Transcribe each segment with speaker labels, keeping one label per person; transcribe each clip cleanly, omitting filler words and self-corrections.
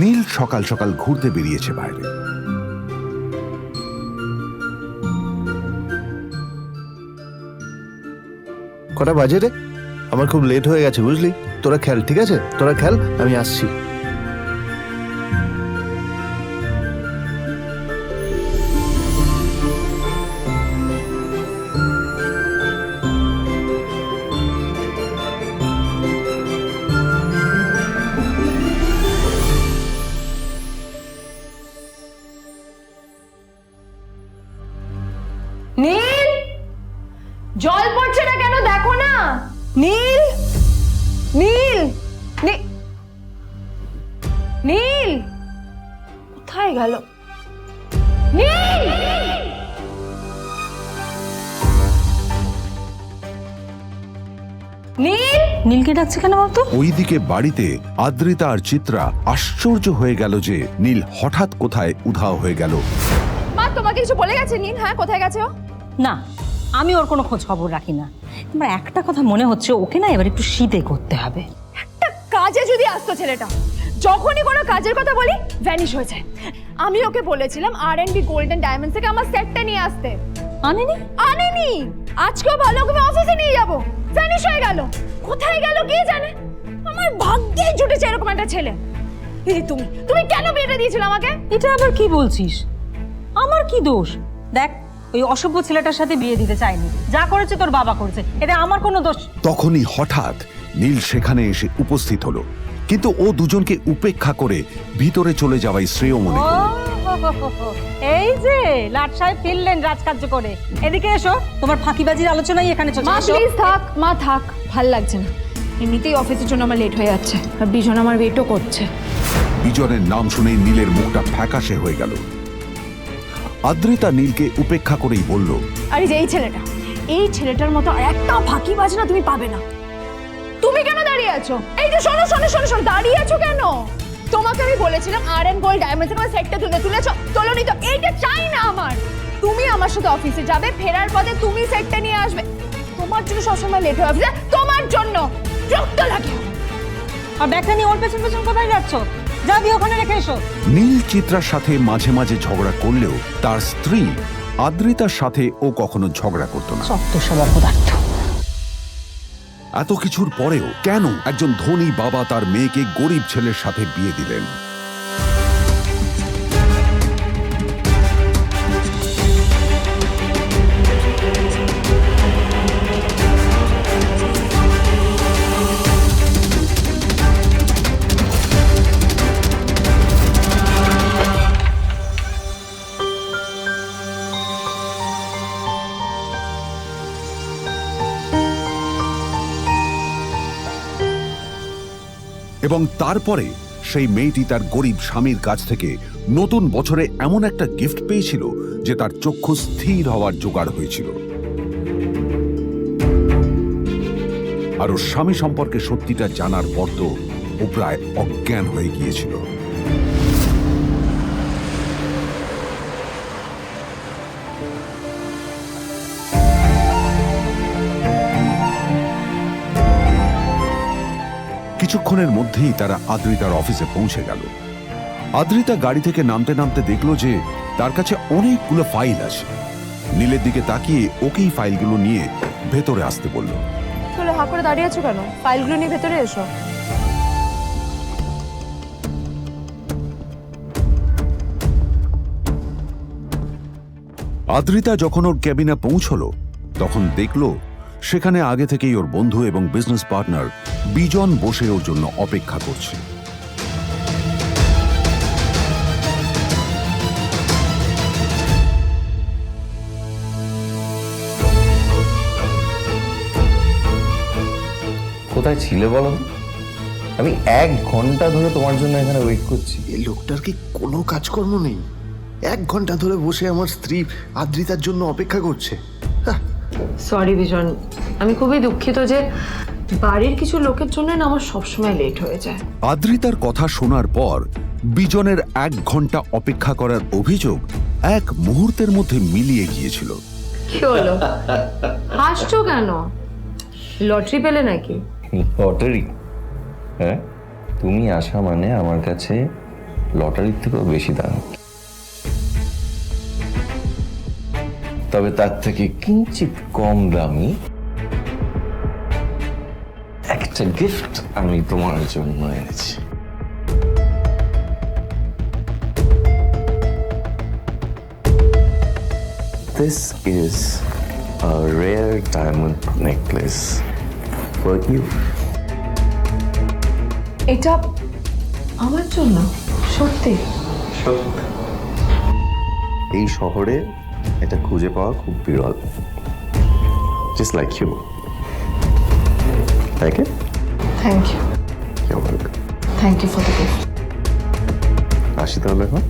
Speaker 1: নীল সকাল সকাল ঘুরতে বেরিয়েছে বাইরে।
Speaker 2: কটা বাজে রে? আমার খুব লেট হয়ে গেছে বুঝলি। তোরা খেল, ঠিক আছে? তোরা খেল, আমি আসছি।
Speaker 3: নীল, জল পড়ছে না কেন দেখো না। নীল, নীল, নীল কোথায় গেল? নীল, নীল,
Speaker 4: নীলকে ডাকছে কেন বলতো?
Speaker 1: ওইদিকে বাড়িতে আদ্রিতা আর চিত্রা আশ্চর্য হয়ে গেল যে নীল হঠাৎ কোথায় উধাও হয়ে গেল।
Speaker 3: মা তোমাকে কিছু বলে গেছে নীল? হ্যাঁ, কোথায় গেছে ও?
Speaker 4: না, আমি ওর কোনো খোঁজ খবর রাখি না। আমার একটা কথা মনে হচ্ছে, ওকে না এবার একটু শীতে করতে হবে।
Speaker 3: একটা কাজে যদি আসতো ছেলেটা, যখনই কোনো কাজের কথা বলি ভ্যানিশ হয়ে যায়। আমি ওকে বলেছিলাম R&B গোল্ডেন ডায়মন্ডস থেকে আমার সেটটা নিয়ে আসতে,
Speaker 4: আনেনি।
Speaker 3: আনেনি। আজকেও ভালো ওকে অফিসে নিয়ে যাবো, ভ্যানিশ হয়ে গেল। কোথায় গেল কে জানে। আমার ভাগ্যে জুটেছে এরকম একটা ছেলে। এই তুমি তুমি কেন বিয়েটা দিয়েছিলে আমাকে?
Speaker 4: এটা আবার কি বলছিস? আমার কি দোষ? দেখ, ওই অসভ্য ছেলেটার সাথে বিয়ে দিতে চাইনি। যা করেছে তোর বাবা করেছে, এটা আমার কোনো দোষ।
Speaker 1: তখনই হঠাৎ নীল সেখানে এসে উপস্থিত হলো, কিন্তু ও দুজনকে উপেক্ষা করে ভিতরে চলে যাওয়াই শ্রেয় মনে
Speaker 4: ও,
Speaker 1: করল।
Speaker 4: এই যে লাট সাহেব ফিরলেন রাজকার্য করে। এদিকে এসো, তোমার ফাঁকিবাজির আলোচনাই এখানে চলছে।
Speaker 3: মা
Speaker 4: এসো।
Speaker 3: প্লিজ থাক, মা থাক, ভাল লাগছে না। এমনিতেই অফিসের জন্য আমার লেট হয়ে যাচ্ছে, আর বিজন আমার ওয়েটও করছে।
Speaker 1: বিজনের নাম শুনে নীলের মুখটা ফ্যাকাশে হয়ে গেল। আদ্রিতা নীলকে উপেক্ষা করেই বলল,
Speaker 3: আরে যে এই ছেলেটার মতো আর একটা ফাঁকিবাজ না তুমি পাবে না। তুমি কেন দাঁড়িয়ে আছো? এই যে শোনো শোনো শোনো শোনো, দাঁড়িয়ে আছো কেন? তোমাকে আমি বলেছিলাম R&B গোল্ড ডায়মন্ডস এর সেটটা তুলেছো, তোলোনি তো। এইটা চাই না আমার। তুমি আমার সাথে অফিসে যাবে, ফেরার পথে তুমি সেটটা নিয়ে আসবে। তোমার জন্য সবসময় লেট হয়ে অফিসে, তোমার জন্য বিরক্ত লাগে।
Speaker 4: আর ব্যাগটা নিয়ে ওর পেছন পেছন কোথায় যাচ্ছ? যা দিয়ে ওখানে রেখে এসো।
Speaker 1: নীল চিত্রার সাথে মাঝে মাঝে ঝগড়া করলেও তার স্ত্রী আদ্রিতার সাথে ও কখনো ঝগড়া করত না।
Speaker 4: সত্য সব অপদার্থ।
Speaker 1: এত কিছুর পরেও কেন একজন ধনী বাবা তার মেয়েকে গরিব ছেলের সাথে বিয়ে দিলেন? এবং তারপরে সেই মেয়েটি তার গরিব স্বামীর কাছ থেকে নতুন বছরে এমন একটা গিফট পেয়েছিল যে তার চক্ষু স্থির হওয়ার জোগাড় হয়েছিল। আর ওর স্বামী সম্পর্কে সত্যিটা জানার পর তো ও প্রায় অজ্ঞান হয়ে গিয়েছিল। কিছুক্ষণের মধ্যেই তারা আদ্রিতার অফিসে পৌঁছে গেল। আদ্রিতা গাড়ি থেকে নামতে নামতে দেখলো যে তার কাছে অনেকগুলো ফাইল আছে। নীলের দিকে তাকিয়ে ওকেই ফাইলগুলো নিয়ে ভেতরে আসতে বলল।
Speaker 3: চলো, হা করে দাঁড়িয়ে আছো কেন? ফাইলগুলো নিয়ে ভেতরে এসো।
Speaker 1: আদ্রিতা যখন ওর ক্যাবিনে পৌঁছলো তখন দেখলো সেখানে আগে থেকেই ওর বন্ধু এবং বিজনেস পার্টনার বিজন বসে ওর জন্য অপেক্ষা করছে।
Speaker 5: কোথায় ছিলে বলো? আমি 1 ঘন্টা ধরে তোমার জন্য এখানে ওয়েট করছি।
Speaker 2: এই লোকটার কি কোনো কাজকর্ম নেই? 1 ঘন্টা ধরে বসে আমার স্ত্রী আদ্রিতার জন্য অপেক্ষা করছে।
Speaker 3: সরি বিজন, আমি খুবই দুঃখিত যে বাড়ির কিছু লোকের জন্য না আমার সবসময় লেট হয়ে যায়।
Speaker 1: আদ্রিতার কথা শোনার পর বিজনের 1 ঘন্টা অপেক্ষা করার অভিযোগ 1 মুহূর্তের মধ্যে মিলিয়ে গিয়েছিল।
Speaker 3: কি হলো? হাসছো কেন? লটারি পেলে নাকি?
Speaker 5: লটারি? হ্যাঁ, তুমি আসা মানে আমার কাছে লটারির থেকেও বেশি দাম, তবে তার থেকে কিঞ্চিত কম দামি একটা গিফট আমি তোমার জন্য এনেছি। This is a rare diamond necklace for you.
Speaker 3: এটা আমার জন্য? সত্যি?
Speaker 5: এই শহরে এটা খুঁজে পাওয়া খুব বিরল। Just like you. Like it?
Speaker 3: Thank you.
Speaker 5: You're welcome.
Speaker 3: Thank you for the gift.
Speaker 5: আসি তাহলে এখন।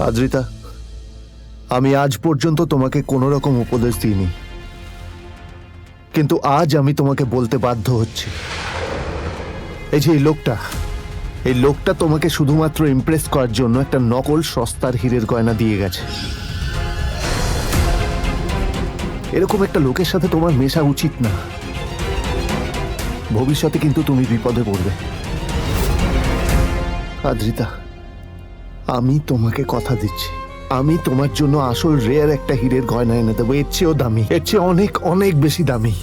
Speaker 2: আদ্রিতা, আমি আজ পর্যন্ত তোমাকে কোনো রকম উপদেশ দিইনি, কিন্তু আজ আমি তোমাকে বলতে বাধ্য হচ্ছি। এই যে এই লোকটা তোমাকে শুধুমাত্র ইমপ্রেস করার জন্য একটা নকল সস্তার হীরের গয়না দিয়ে গেছে। এরকম একটা লোকের সাথে তোমার মেশা উচিত না। ভবিষ্যতে কিন্তু তুমি বিপদে পড়বে। আদ্রিতা, আমি তোমাকে কথা দিচ্ছি, আমি তোমার জন্য আসল রেয়ার একটা হীরের গয়না এনে দেবো, এর চেয়েও দামি, এর চেয়ে অনেক অনেক বেশি দামি।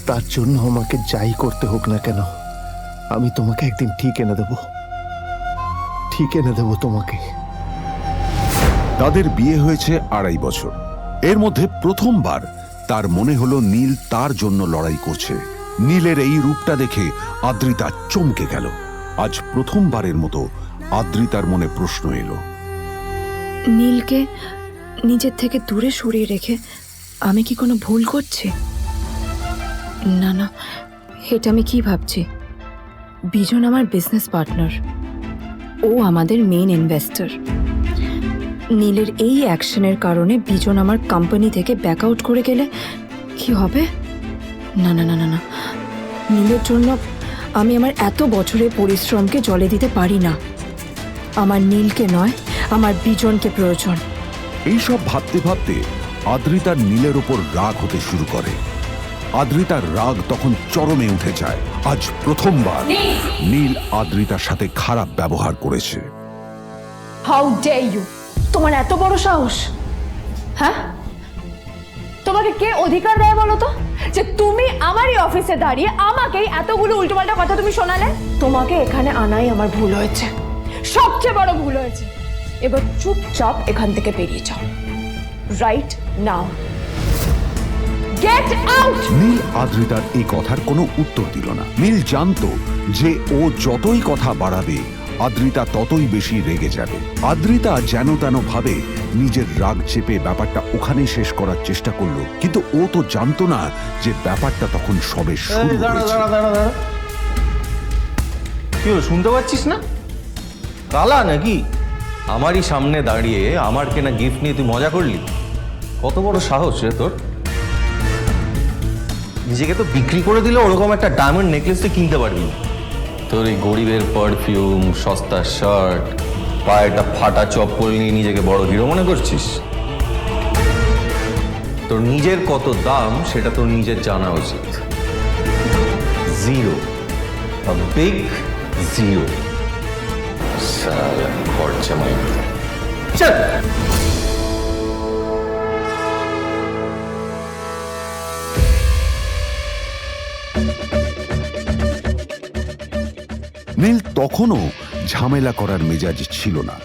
Speaker 2: তার জন্য আমাকে যাই করতে হোক না কেন, আমি তোমাকে একদিন ঠিক এনে দেবো, ঠিক এনে দেবো তোমাকে।
Speaker 1: তাদের বিয়ে হয়েছে 2.5 বছর। এর মধ্যে প্রথমবার তার মনে হলো নীল তার জন্য লড়াই করছে। নীলের এই রূপটা দেখে আদ্রিতা চমকে গেল। আজ প্রথমবারের মতো আদ্রিতার মনে প্রশ্ন এলো,
Speaker 6: নীলকে নিজের থেকে দূরে সরিয়ে রেখে আমি কি কোনো ভুল করছি? না না, এটা আমি কি ভাবছি? বিজন আমার বিজনেস পার্টনার, ও আমাদের মেইন ইনভেস্টর। নীলের এই অ্যাকশনের কারণে বিজন আমার কোম্পানি থেকে ব্যাক আউট করে গেলে কি হবে? না না না না না, নীলের জন্য আমি আমার এত বছরের পরিশ্রমকে জলে দিতে পারি না। আমার নীলকে নয়, আমার বিজনকে প্রয়োজন।
Speaker 1: এইসব ভাবতে ভাবতে আদ্রিতার নীলের ওপর রাগ হতে শুরু করে। আদ্রিতার রাগ তখন চরমে উঠে যায়। আজ প্রথমবার নীল আদ্রিতার সাথে খারাপ ব্যবহার করেছে।
Speaker 3: How dare you! তোমার এত বড় সাহস! হ্যাঁ, তোমাকে কে অধিকার দেয় বলো তো যে তুমি আমারই অফিসে দাঁড়িয়ে আমাকেই এতগুলো উল্টোপাল্টা কথা তুমি শোনালে? তোমাকে এখানে আনাই আমার ভুল হয়েছে, সবচেয়ে বড় ভুল হয়েছে। এবার চুপচাপ এখান থেকে বেরিয়ে যাও, right now. Get out!
Speaker 1: Neel আদ্রিতার এই কথার কোনো উত্তর দিল না। নীল জানতো যে ও যতই কথা বাড়াবে আদ্রিতা ততই বেশি রেগে যাবে। আদ্রিতা যেন তেন ভাবে নিজের রাগ চেপে ব্যাপারটা ওখানেই শেষ করার চেষ্টা করলো, কিন্তু ও তো জানতো না যে ব্যাপারটা তখন সবে শুরু হয়েছে।
Speaker 5: কি হলো, শুনতে পাচ্ছিস না? কালা নাকি? আমারই সামনে দাঁড়িয়ে আমার কেনা গিফট নিয়ে তুই মজা করলি? কত বড় সাহস রে তোর! নিজেকে তো বিক্রি করে দিলে ওরকম একটা ডায়মন্ড নেকলেস তুই কিনতে পারবি না। তোর এই গরিবের পারফিউম, সস্তা শার্ট, পায়ে একটা ফাটা চপ্পল নিয়ে নিজেকে বড় হিরো মনে করছিস? তোর নিজের কত দাম সেটা তোর নিজের জানা উচিত। Zero, a big zero. সালা খরচা মাই চল।
Speaker 1: নীল তখনও ঝামেলা করার মেজাজ ছিল না,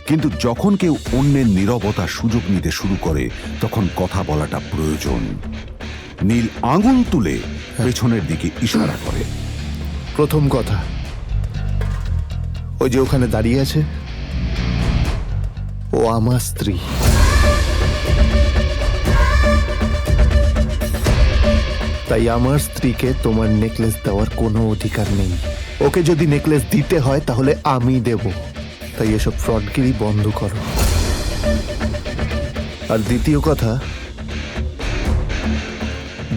Speaker 1: কিন্তু যখন কেউ অন্যের নীরবতার সুযোগ নিতে শুরু করে তখন কথা বলাটা প্রয়োজন। নীল আঙুল তুলে পেছনের দিকে ইশারা করে।
Speaker 2: প্রথম কথা, ওই যে ওখানে দাঁড়িয়ে আছে, ও আমার স্ত্রী। তাই আমার স্ত্রীকে তোমার নেকলেস দেওয়ার কোনো অধিকার নেই। ওকে যদি নেকলেস দিতে হয় তাহলে আমি দেব। তাই এসব ফ্রডগিরি বন্ধ করো। আর দ্বিতীয় কথা,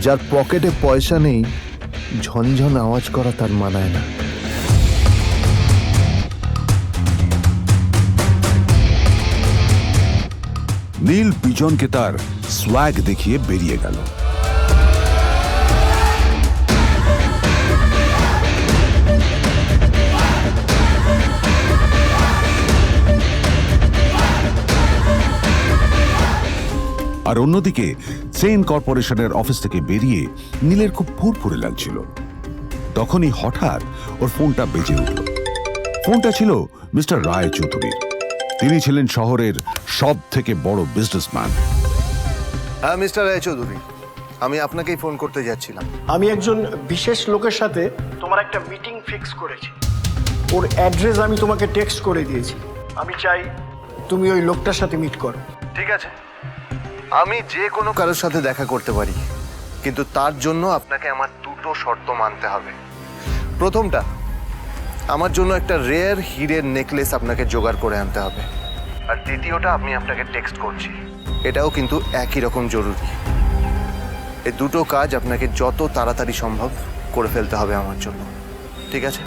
Speaker 2: যার পকেটে পয়সা নেই ঝনঝন আওয়াজ করা তার মানায় না।
Speaker 1: নীল বিজনকে তার সোয়াগ দেখিয়ে বেরিয়ে গেল। আর অন্যদিকে সেন কর্পোরেশনের অফিস থেকে বেরিয়ে নীলের খুব ফুরফুরে লাগছিল। তখনই হঠাৎ ওর ফোনটা বেজে উঠল। ফোনটা ছিল মিস্টার রায় চৌধুরীর। তিনি ছিলেন শহরের সব থেকে বড় বিজনেসম্যান।
Speaker 2: হ্যাঁ মিস্টার রায়চৌধুরী, আমি আপনাকেই ফোন করতে যাচ্ছিলাম।
Speaker 7: আমি একজন বিশেষ লোকের সাথে তোমার একটা মিটিং ফিক্স করেছি। ওর অ্যাড্রেস আমি তোমাকে টেক্সট করে দিয়েছি। আমি চাই তুমি ওই লোকটার সাথে মিট করো।
Speaker 2: ঠিক আছে, আমি যে কোনো কারোর সাথে দেখা করতে পারি, কিন্তু তার জন্য আপনাকে আমার দুটো শর্ত মানতে হবে। প্রথমটা, আমার জন্য একটা রেয়ার হীরের নেকলেস আপনাকে জোগাড় করে আনতে হবে। আর দ্বিতীয়টা, আমি আপনাকে টেক্সট করছি, এটাও কিন্তু একই রকম জরুরি। এই দুটো কাজ আপনাকে যত তাড়াতাড়ি সম্ভব করে ফেলতে হবে আমার জন্য, ঠিক আছে?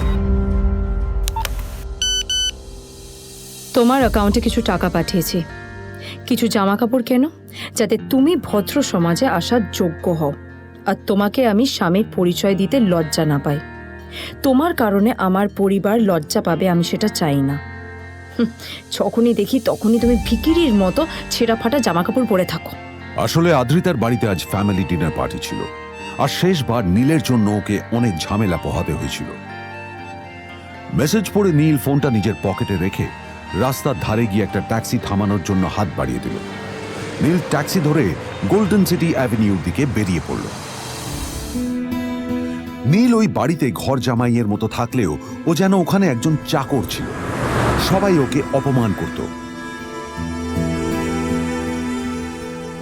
Speaker 6: তোমার অ্যাকাউন্টে কিছু টাকা পাঠিয়েছি। কিছু জামা কাপড় কেনো, যাতে তুমি ভদ্র সমাজে আসার যোগ্য হও, আর তোমাকে আমি স্বামীর পরিচয় দিতে লজ্জা না পাই। তোমার কারণে আমার পরিবার লজ্জা পাবে, আমি সেটা চাই না। যখনই দেখি তখনই তুমি ভিখিরির মতো ছেঁড়া ফাটা জামা কাপড় পরে থাকো।
Speaker 1: আসলে আদ্রিতার বাড়িতে আজ ফ্যামিলি ডিনার পার্টি ছিল, আর শেষবার নীলের জন্য ওকে অনেক ঝামেলা পোহাতে হয়েছিল। মেসেজ পড়ে নীল ফোনটা নিজের পকেটে রেখে রাস্তার ধারে গিয়ে একটা ট্যাক্সি থামানোর জন্য হাত বাড়িয়ে দিল। নীল ট্যাক্সি ধরে গোল্ডেন সিটি অ্যাভিনিউর দিকে বেরিয়ে পড়ল। নীল ওই বাড়িতে ঘর জামাইয়ের মতো থাকলেও ও যেন ওখানে একজন চাকর ছিল। সবাই ওকে অপমান করত।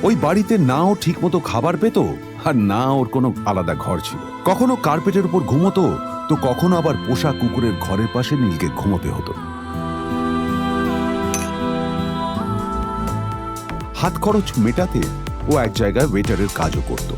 Speaker 1: ওই বাড়িতে না ও ঠিক মতো খাবার পেত, আর না ওর কোনো আলাদা ঘর ছিল। কখনো কার্পেটের উপর ঘুমোতো, তো কখনো আবার পোষা কুকুরের ঘরের পাশে নীলকে ঘুমোতে হতো। হাত খরচ মেটাতে ও এক জায়গায় ওয়েটারের কাজও করত।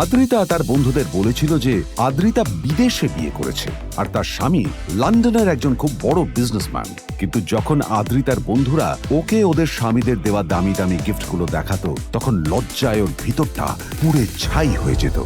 Speaker 1: আদ্রিতা তার বন্ধুদের বলেছিল যে আদ্রিতা বিদেশে বিয়ে করেছে, আর তার স্বামী লন্ডনের একজন খুব বড় বিজনেসম্যান। কিন্তু যখন আদ্রিতার বন্ধুরা ওকে ওদের স্বামীদের দেওয়া দামি দামি গিফটগুলো দেখাতো, তখন লজ্জায় ওর ভিতরটা পুড়ে ছাই হয়ে যেত।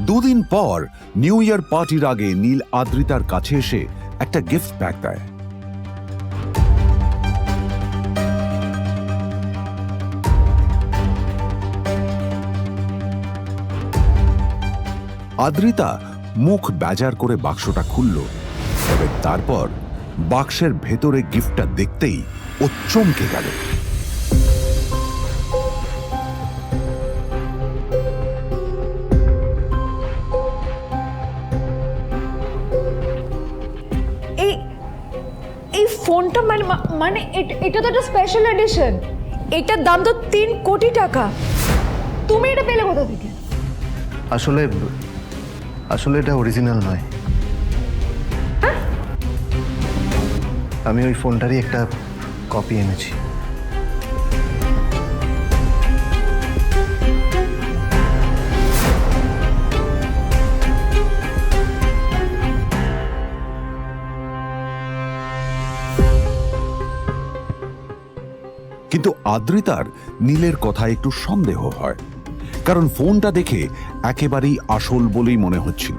Speaker 1: দুদিন পর নিউ ইয়ার পার্টির আগে নীল আদ্রিতার কাছে এসে একটা গিফট প্যাক দেয়। আদ্রিতা মুখ বেজার করে বাক্সটা খুলল, তবে তারপর বাক্সের ভেতরে গিফটটা দেখতেই ও চমকে গেল।
Speaker 3: এই ফোনটা মানে এটা তো একটা স্পেশাল এডিশন। এটার দাম তো 3 কোটি টাকা। তুমি এটা পেলে কোথা থেকে?
Speaker 2: আসলে এটা অরিজিনাল নয়। আমি ওই ফোনটারই একটা কপি এনেছি।
Speaker 1: কিন্তু আদ্রিতার নীলের কথা একটু সন্দেহ হয়, কারণ ফোনটা দেখে একেবারেই আসল বলেই মনে হচ্ছিল।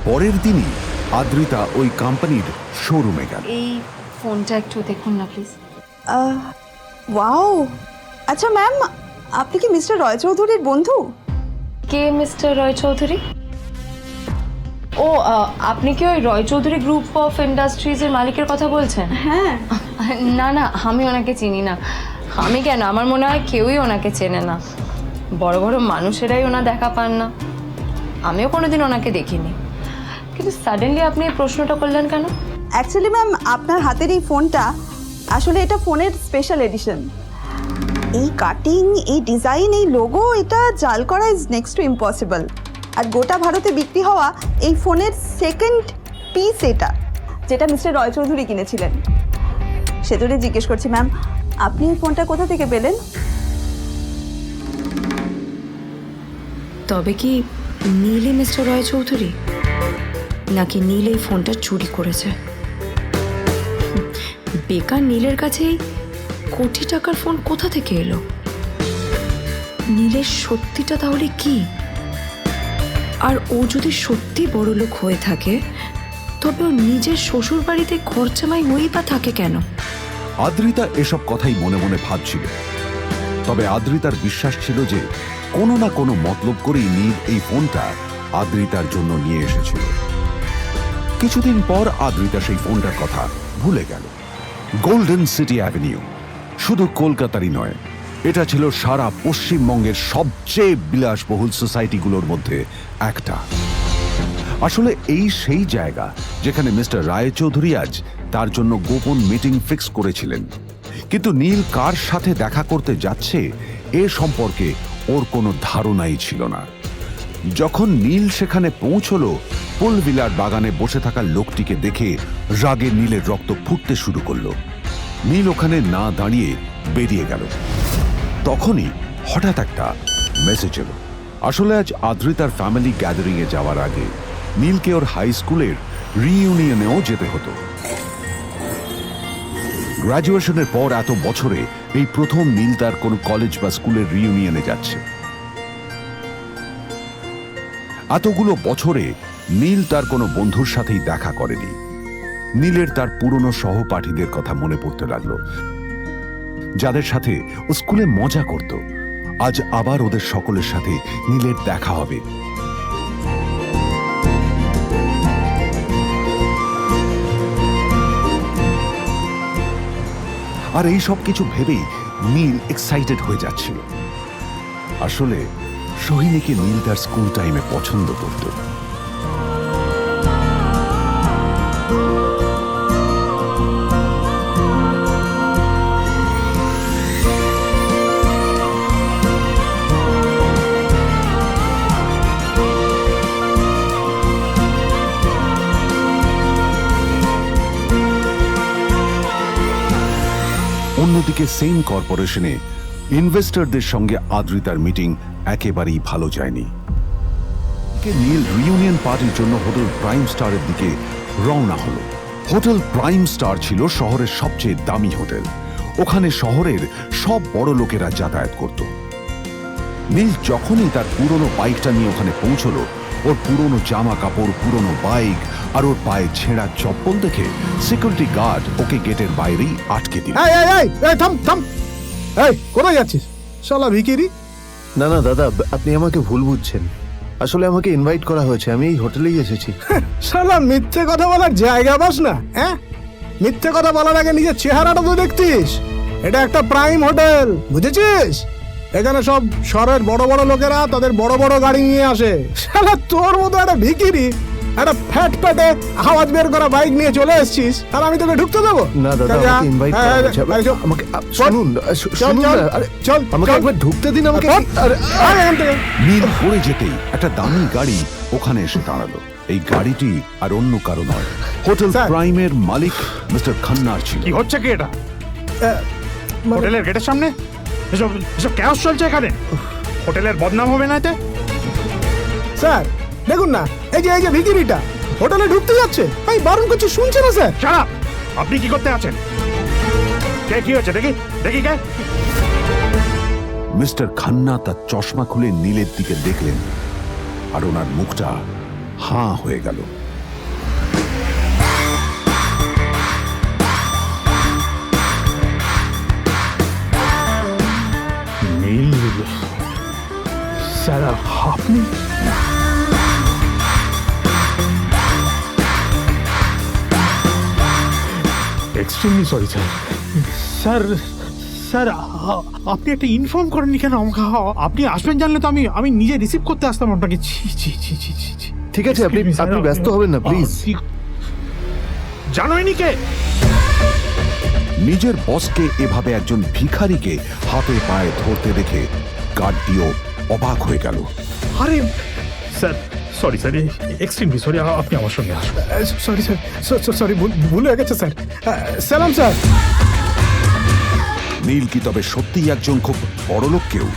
Speaker 1: পরের দিনই আদ্রিতা ওই কোম্পানির শোরুমে গেল।
Speaker 6: এই ফোনটা একটু দেখুন না প্লিজ।
Speaker 8: ওয়াও, আচ্ছা ম্যাম, আপনি কি মিস্টার রয় চৌধুরীর বন্ধু?
Speaker 3: কে মিস্টার রয় চৌধুরী? ও, আপনি কি ওই রয় চৌধুরী গ্রুপ অফ ইন্ডাস্ট্রিজের মালিকের কথা বলছেন?
Speaker 8: হ্যাঁ।
Speaker 3: না না, আমি ওনাকে চিনি না। আমি কেন, আমার মনে হয় কেউই ওনাকে চেনে না। বড় বড় মানুষেরাই ওনা দেখা পান না। আমিও কোনোদিন ওনাকে দেখিনি। কিন্তু সাডেনলি আপনি এই প্রশ্নটা করলেন কেন?
Speaker 8: অ্যাকচুয়ালি ম্যাম আপনার হাতের এই ফোনটা আসলে এটা ফোনের স্পেশাল এডিশন। এই কাটিং, এই ডিজাইন, এই লোগো, এটা জাল করা ইজ নেক্সট টু ইম্পসিবল। আর গোটা ভারতে বিক্রি হওয়া এই ফোনের সেকেন্ড পিস এটা, যেটা মিস্টার রয় চৌধুরী কিনেছিলেন। সেজন্যই জিজ্ঞেস করছি ম্যাম, আপনি এই ফোনটা কোথা থেকে পেলেন?
Speaker 6: তবে কি নীলই মিস্টার রয় চৌধুরী, নাকি নীল এই ফোনটা চুরি করেছে? বেকার নীলের কাছেই কোটি টাকার ফোন কোথা থেকে এলো? নীলের সত্যিটা তাহলে কি? আর ও যদি সত্যি বড়লোক হয়ে থাকে, তবে ও নিজের শ্বশুর বাড়িতে খরচামাই হয়েই বা থাকে কেন?
Speaker 1: আদ্রিতা এসব কথাই মনে মনে ভাবছিল। তবে আদ্রিতার বিশ্বাস ছিল যে কোনো না কোনো মতলব করেই নীল এই ফোনটা আদ্রিতার জন্য নিয়ে এসেছিল। কিছুদিন পর আদ্রিতা সেই ফোনটার কথা ভুলে গেল। গোল্ডেন সিটি অ্যাভিনিউ শুধু কলকাতারই নয়, এটা ছিল সারা পশ্চিমবঙ্গের সবচেয়ে বিলাসবহুল সোসাইটিগুলোর মধ্যে একটা। আসলে এই সেই জায়গা যেখানে মিস্টার রায়চৌধুরী আজ তার জন্য গোপন মিটিং ফিক্স করেছিলেন। কিন্তু নীল কার সাথে দেখা করতে যাচ্ছে এ সম্পর্কে ওর কোনো ধারণাই ছিল না। যখন নীল সেখানে পৌঁছলো, পুলভিলার বাগানে বসে থাকা লোকটিকে দেখে রাগে নীলের রক্ত ফুটতে শুরু করলো। নীল ওখানে না দাঁড়িয়ে বেরিয়ে গেল। তখনই হঠাৎ একটা মেসেজ এলো। আসলে আজ আদ্রিতার ফ্যামিলি গ্যাদারিং এ যাওয়ার আগে নীলকে ওর হাই স্কুলের রিইউনিয়নেও যেতে হতো। গ্র্যাজুয়েশনের পর এত বছরে এই প্রথম নীল তার কোনো কলেজ বা স্কুলের রিইউনিয়নে যাচ্ছে। এতগুলো বছরে নীল তার কোনো বন্ধুর সাথেই দেখা করেনি। নীলের তার পুরনো সহপাঠীদের কথা মনে পড়তে লাগলো, যাদের সাথে ও স্কুলে মজা করত। আজ আবার ওদের সকলের সাথে নীলের দেখা হবে। আর এই সব কিছু ভেবেই নীল এক্সাইটেড হয়ে যাচ্ছিল। আসলে সোহিনীকে নীল তার স্কুল টাইমে পছন্দ করত। অন্যদিকে সেম কর্পোরেশনে ইনভেস্টরদের সঙ্গে আদ্রিতার মিটিং একেবারেই ভালো যায়নি। নীল রিইউনিয়ন পার্টির জন্য হোটেল প্রাইম স্টারের দিকে রওনা হলো। হোটেল প্রাইম স্টার ছিল শহরের সবচেয়ে দামি হোটেল। ওখানে শহরের সব বড় লোকেরা যাতায়াত করত। নীল যখনই তার পুরনো বাইকটা নিয়ে ওখানে পৌঁছলো, ওর পুরনো জামা কাপড়, পুরনো বাইক আর ওর পায়ে ছেঁড়া চপ্পল দেখে সিকিউরিটি গার্ড ওকে গেটের বাইরেই আটকে দিল।
Speaker 2: কোথায় যাচ্ছিস শালা ভিকিরি? না না দাদা, আপনি আমাকে ভুল বুঝছেন। আসলে আমাকে ইনভাইট করা হয়েছে, আমি এই হোটেলেই এসেছি।
Speaker 9: শালা মিথ্যে কথা বলার জায়গা পাস না? হ্যাঁ, মিথ্যে কথা বলার আগে নিজের চেহারাটা তো দেখতিস। এটা একটা প্রাইম হোটেল, বুঝেছিস? এখানে সব শহরের বড় বড় লোকেরা তাদের বড় বড় গাড়ি নিয়ে আসে। শালা তোর মতো একটা ভিকিরি একটা ফ্যাট প্যাটে আওয়াজ বের করা বাইক নিয়ে চলে এসেছিস, আর আমি তোকে ঢুকতে দেবো?
Speaker 2: না দাদা, আমাকে ইনভাইট করা হয়েছে। আমাকে শুনুন, শুনুন না, আরে চল, আমাকে একবার ঢুকতে দিন আমাকে।
Speaker 1: নীল পড়ে যেতেই একটা দামি গাড়ি ওখানে এসে দাঁড়ালো। এই গাড়িটি আর অন্য কারো নয়, হোটেল প্রাইমের মালিক মিস্টার খান্নার ছিল।
Speaker 9: কি হচ্ছে কি এটা? হোটেলের গেটের সামনে এসব এসব ক্যাশ চলছে এখানে। হোটেলের বদনাম হবে না এতে? স্যার দেখুন না, এই যে ভিকিরিটা হোটেলে ঢুকতে যাচ্ছে, আমি বারণ করছি, শুনছে না স্যার? Shut up! আপনি কি করতে আছেন? কে কি হচ্ছে দেখি দেখি কে?
Speaker 1: মিস্টার খান্না তার চশমা খুলে নীলের দিকে দেখলেন, আর ওনার মুখটা হাঁ হয়ে গেল।
Speaker 9: নীল স্যার, আপনি? Extremely sorry sir. Sir sir, আপনি একটা ইনফর্ম করেননি কেন আমাকে? আপনি আসবেন জানলে তো আমি নিজে রিসিভ করতে আসতাম আপনাকে। ছি ছি ছি ছি ছি।
Speaker 2: ঠিক আছে, আপনি ব্যস্ত হবেন না প্লিজ।
Speaker 9: জানো ইনি কে?
Speaker 1: নিজের বসকে এভাবে একজন ভিখারিকে হাতে পায়ে ধরতে দেখে গার্ডটিও অবাক হয়ে গেল।
Speaker 9: আরে
Speaker 10: sir sorry sir, extremely sorry, আপনি আমার সঙ্গে আসুন।
Speaker 9: সরি স্যার, সরি, ভুল হয়ে গেছে স্যার। সালাম স্যার।
Speaker 1: নীল কি তবে সত্যিই একজন খুব বড়লোক কেউ?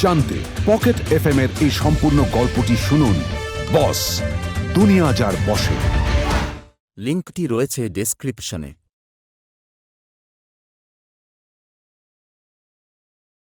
Speaker 1: জানতে পকেট এফএম এর এই সম্পূর্ণ গল্পটি শুনুন বস, দুনিয়া যার বসে।
Speaker 11: লিঙ্কটি রয়েছে ডেসক্রিপশনে।